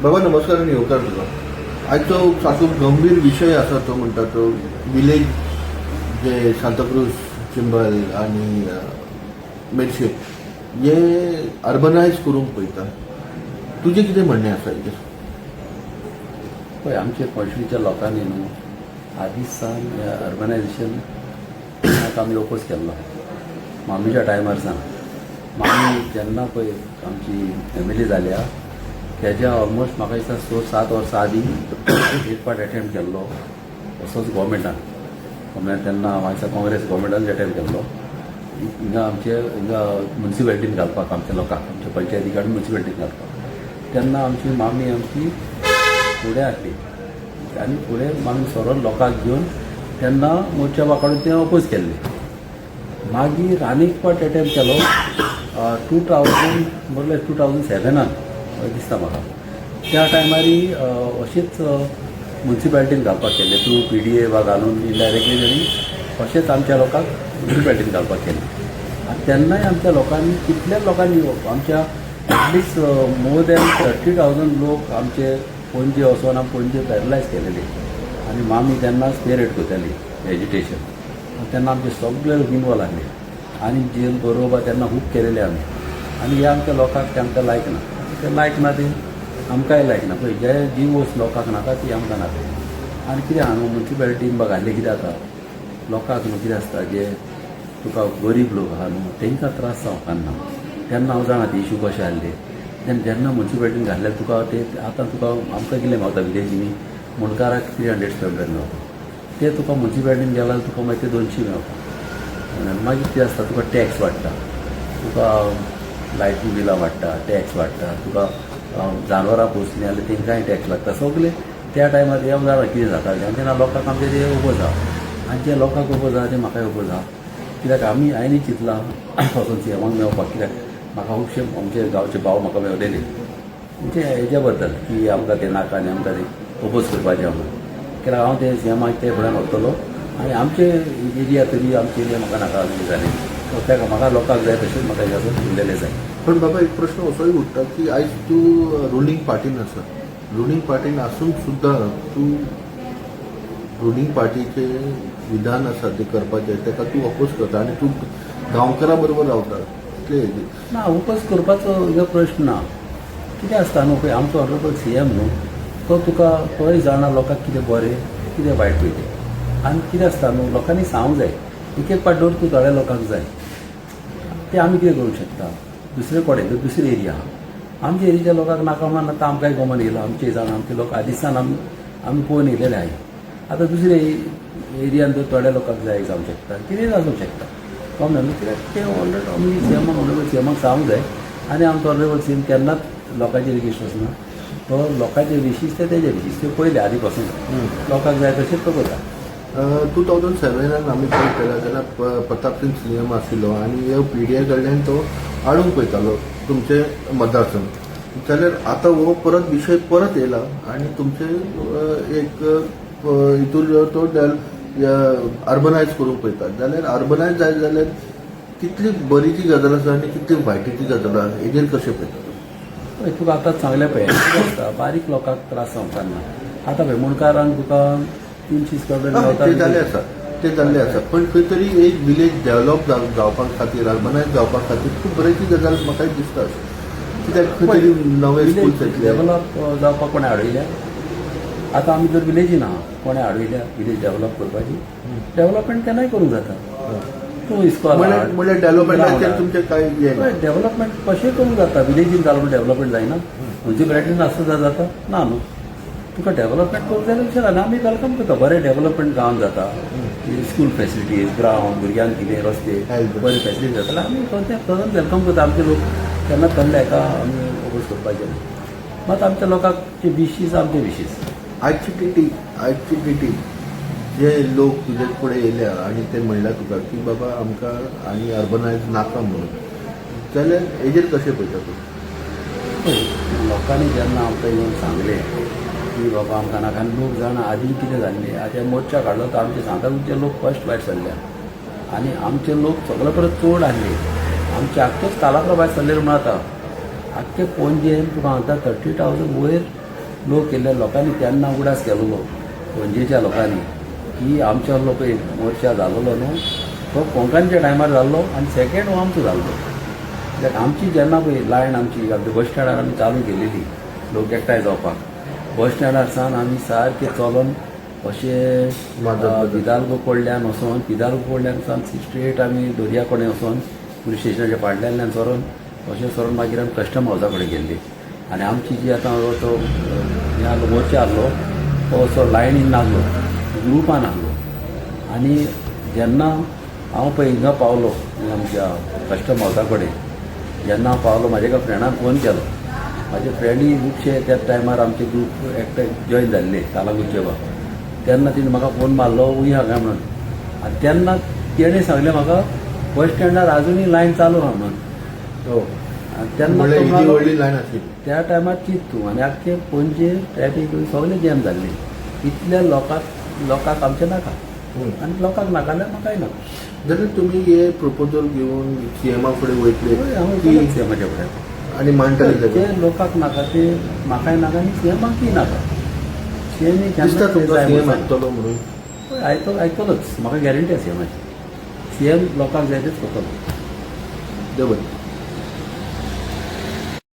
बाबा नमस्कार आणि येवकार तुका. आजचो तातूंत गंभीर विशय आसा तो म्हणटा तो विलेज जे सांताक्रूज चिंबल आनी मेर्शे हे अर्बनायज करूंक पळयता. तुजें कितें म्हणणें आसा हेजेर? पळय आमचे कॉन्स्टिट्युच्या लोकांनी न्हू आदींच सावन अर्बनायझेशन आमी ओपोज केल्लो मामीच्या टायमार सावन. मामी जेन्ना पळय आमची फॅमिली जाल्या तेज्या ऑलमोस्ट म्हाका दिसता 6-7 वर्सां आदीं एक पाट अटेम्प्ट केल्लो असोच गोवमेंटान तेन्ना म्हाका दिसता काँग्रेस गोवमेंटान अटेम्प्ट केल्लो हिंगा म्युनिसिपॅलिटीन घालपाक आमच्या लोकांक आमच्या पंचायती कडेन म्युनिसिपॅलिटीन घालपाक. तेन्ना आमची मामी फुडें आसली आनी फुडें मामी सरोन लोकांक घेवन तेन्ना मोर्चा वाकडून तें ओपोज केल्लें. मागीर आनीक पाट अटेम्प्ट केलो 2007 दिसता म्हाका. त्या टायमारी अशीच म्युनिसिपॅलिटीन घालपाक केल्लें थ्रू PDA वा घालून इनडायरेक्टली तांणी अशेंच आमच्या लोकांक म्युनिसिपॅलिटीन घालपाक केलें. आनी तेन्नाय आमच्या लोकांनी कितल्याच लोकांनी आमच्या एटलिस्ट मोर दॅन 30,000 लोक आमचे पणजे वचून आमी पणजे पॅरलायज केलेले आनी मामी तेन्ना स्पेरेट करताली एज्युटेशन. तेन्ना आमचे सगळे लोक इनवॉल्व आसले आनी जेल बरोवपा तेन्ना खूब केलेले आमी. आनी हे आमच्या लोकांक ते आमकां लायक ना. ते लायक ना ते आमकांय लायक ना. पळय जे जी वस्त लोकांक नाका ती आमकां नाका. आनी कितें आहा न्हू म्युनिसिपॅलिटीन घाल्ले कितें जाता लोकांक न्हू कितें आसता जे तुका गरीब लोक आहा न्हू तांकां त्रास जावपाक ना. तेन्ना हांव जाणा ते इशू कशे आहले तेन्ना जेन्ना म्युनिसिपॅलिटीन घाल्ले तुका ते आतां तुका आमकां कितें मेवता विलेजींनी मुणकाराक 300 500 मेवता. ते तुका म्युनिसिपॅलिटीन गेला जाल्यार तुका मागीर ते 200 मेवता. मागीर कितें आसता तुका टॅक्स वाडटा, तुका लायटी बिलां वाडटा, टॅक्स वाडटा, तुका जानवरां पोसलीं जाल्यार तांकांय टॅक्स लागता. सगळे त्या टायमार हे जाणा कितें जाता आनी तेन्ना लोकांक आमचे ते ओपोज आहा आनी जे लोकांक ओपोज आहा ते म्हाकाय ओपोज आहा. कित्याक आनी चिंतलां वचून CMाक मेवपाक. कित्याक म्हाका खुबशे आमचे गांवचे भाव म्हाका मेवलेले म्हणजे हेज्या बद्दल की आमकां ते नाका आनी आमकां ते ओपोज करपाचें म्हणून. कित्याक हांव ते CMाक ते फुडें व्हरतलो आनी आमचे एरिया तरी आमचे एरिया म्हाका नाका जालें. त्या म्हाका लोकांक जाय तशेंच म्हाका हेजो उरलेलें जाय. पण बाबा एक प्रश्न असोय उठता की आयज तूं रुलींग पार्टीन आसा. रुलींग पार्टीन आसून सुद्दां तूं रुलींग पार्टीचे विधान आसा ते करपाचे ताका तूं अपोज करता आनी तूं गांवकारां बरोबर रावता. ना ओपोज करपाचो हो प्रश्न ना. कितें आसता न्हू पळय आमचो ऑनरेबल CM न्हू तो तुका तोय जाणा लोकांक कितें बरें कितें वायट पळय तें. आनी कितें आसता न्हू लोकांनी सांगूंक जाय एक पाट धर तूं थोड्या लोकांक जाय ते आमी कितें करूंक शकता. दुसरे कडेन दुसरे एरिया आहा आमच्या एरियाच्या लोकांक नाका म्हणून आतां आमकांय गमन येयला. आमचे जाण आमचे लोक आदिसान आमी पळोवन येयलेले आहाय. आतां दुसरे एरियान जर थोड्या लोकांक जाय जावंक शकता कितें जावंक शकता. प्रॉब्लेम कित्याक ते ऑलरेडी आमी ऑनरेबल CMाक सांगूंक जाय आनी आमचो ऑनरेबल CM केन्नाच लोकांचे रिक्वेस्ट वचना. तो लोकांचे विशीस ते तेजे विशीस ते पयले आदी पासून लोकांक जाय तशेंच तो करता. 2007 आमी पळयत केला जाल्यार प्रताप सिंग CM आशिल्लो आनी हे PDA कडल्यान तो हाडूंक पळयतालो तुमचे मतदारसंघ. जाल्यार आतां हो परत विशय परत येयला आनी तुमचे एक हितून तो अर्बनायज करूंक पळयता. जाल्यार अर्बनायज जाय जाल्यार कितली बरीची गजाल आसा आनी कितली वायटीची गजाल आसा हेजेर कशें पळयता? तुका आतां सांगलें पळय कितें आसता बारीक लोकांक त्रास जावपाक ना. आतां पळय मुणकारांक तुका 300 स्क्वेअर मेवता ते जाल्ले आसा पण खंय तरी एक विलेज डेव्हलप जावपा खातीर अर्बनायज जावपा खातीर खूब बरेची गजाल म्हाका दिसता. कित्याक खंय तरी नवे स्कूल्स डेव्हलप जावपाक कोणें हाडयल्या. आतां आमी जर विलेजीन आहा कोणें हाडयल्या विलेज डेव्हलप करपाची डेव्हलपमेंट केन्नाय करूंक जाता. तूं इस्कॉल म्हणल्यार डेव्हलपमेंटाचेर तुमचें कांय डेव्हलपमेंट कशें करूंक जाता. विलेजीन जालो डेव्हलपमेंट जायना म्युनिसिपॅलिटीन आसता जाता ना न्हू. तुका डेव्हलपमेंट करूंक जाय विचार आनी आमी वेलकम करता. बरें डेव्हलपमेंट गांवांत जाता स्कूल फॅसिलिटीज ग्रावंड भुरग्यांक कितें रस्ते बरी फॅसिलिटी जाता जाल्यार आमी सदांच वेलकम करता. आमचे लोक केन्ना थंड हेका आमी ओपोज करपाचें. मात आमच्या लोकांचे विशीस आमचे विशीस. आजची टिटी जे लोक तुजे फुडें येयल्या आनी ते म्हणल्या तुका की बाबा आमकां आनी अर्बनायज नाका म्हणून जाल्यार हेजेर कशें पळयता तूं? लोकांनी जेन्ना आमकां येवन सांगलें की बाबा आमकां नाका आनी लोक जाणा आदीं कितें जाल्लें आतां मोर्चा काडलो तर आमचे सांताक्रूजचे लोक फर्स्ट भायर सरल्या आनी आमचे लोक सगळे परत चड आहले. आमचे आख्खेच कालाप्रा भायर सरलेले म्हण आतां आख्खे पणजेन तुका सांगता 30,000 वयर लोक केल्ल्या लोकांनी तेन्ना उगडास केलेलो पणजेच्या लोकांनी की आमच्या लोक एक मोर्चा जाल्लो न्हू तो कोंकणीच्या टायमार जाल्लो आनी सेकेंड हो आमचो जाल्लो कित्याक आमची जेन्ना पळय लायन आमची बस स्टँडार आमी चालू केलेली लोक एकठांय जावपाक बस स्टँडार सावन आमी सारके चलोन अशें पिदालगो कडल्यान वचोन पिदालगो कडल्यान सावन स्ट्रेट आमी दर्या कडेन वचोन पुलीस स्टेशनाच्या फाटल्यान सरून अशें सरून मागीर आमी कस्टम हावसा कडेन गेल्ली आनी आमची जी आतां तो हें आहलो मोर्चा आहलो तो असो लायनीन नासलो ग्रुपान आहलो आनी जेन्ना हांव पळय हिंगा पावलो आमच्या कस्टम हावसा कडेन जेन्ना हांव पावलो म्हाज्या एका फ्रेंडान फोन केलो म्हाजे फ्रेंडी खुबशे त्या टायमार आमचे ग्रूप एकटे जॉयन जाल्ले कालागुच्चे तेन्ना तिणें म्हाका फोन मारलो उया काय म्हणून आनी तेन्ना तेणें सांगलें म्हाका बस स्टँडार आजुनूय लायन चालू आहा म्हणून हो आनी तेन्ना म्हणल्यार तो इतली म्हणालो, व्हडली लायन आसली त्या टायमार चिंत तूं आनी आख्खे पणजे ट्रॅफीक सगळें जॅम जाल्लें इतल्या लोकांक आमचें नाका आनी लोकांक नाका जाल्यार म्हाकाय नाका जाल्यार तुमी हे प्रपोजल घेवन सीएमा फुडें वयतले हांव की म्हज्या फुडें आनी मांडटले जे तेजें लोकांक नाका ते म्हाकाय नाका आनी सीएमाकय नाका सीएमी दिसता तुमकां सीएम आयकतलो म्हणून आयकतलोच म्हाका गॅरंटी आसा सीएमाची सीएम लोकांक जाय तेच करतलो देव बरें.